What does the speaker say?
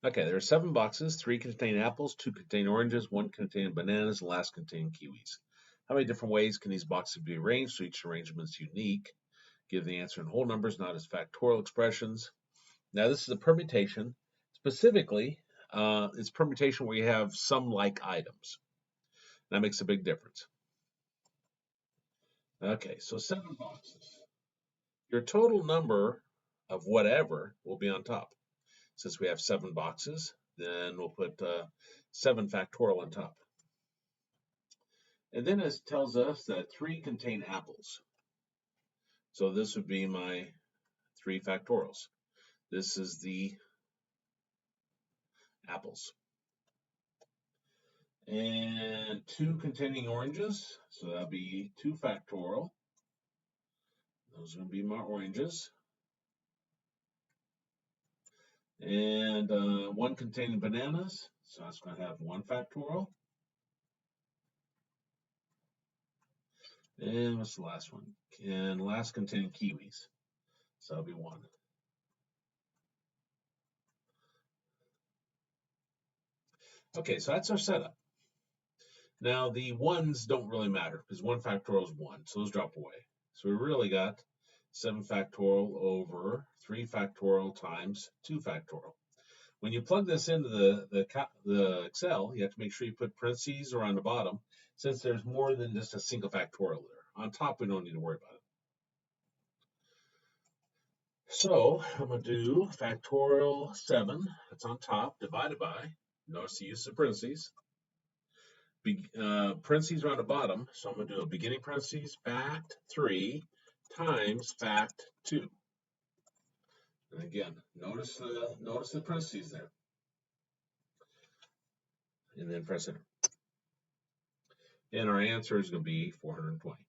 Okay, there are 7 boxes. 3 contain apples, 2 contain oranges, 1 contain bananas, and the last contain kiwis. How many different ways can these boxes be arranged so each arrangement is unique? Give the answer in whole numbers, not as factorial expressions. Now, this is a permutation. Specifically, it's permutation where you have some like items. That makes a big difference. Okay, so 7 boxes. Your total number of whatever will be on top. Since we have 7 boxes, then we'll put 7 factorial on top. And then it tells us that 3 contain apples. So this would be my 3 factorials. This is the apples. And 2 containing oranges, so that'll be 2 factorial. Those are going to be my oranges. And 1 containing bananas, so that's going to have 1 factorial. And what's the last one? And last containing kiwis, so that'll be 1. Okay, so that's our setup. Now the ones don't really matter because 1 factorial is 1, so those drop away. So we really got 7 factorial over 3 factorial times 2 factorial. When you plug this into the Excel, you have to make sure you put parentheses around the bottom, since there's more than just a single factorial there. On top, we don't need to worry about it. So I'm going to do factorial 7, that's on top, divided by, notice the use of parentheses. Parentheses are on the bottom, so I'm going to do a beginning parentheses, fact 3 times fact 2. And again, notice the parentheses there. And then press enter. And our answer is going to be 420.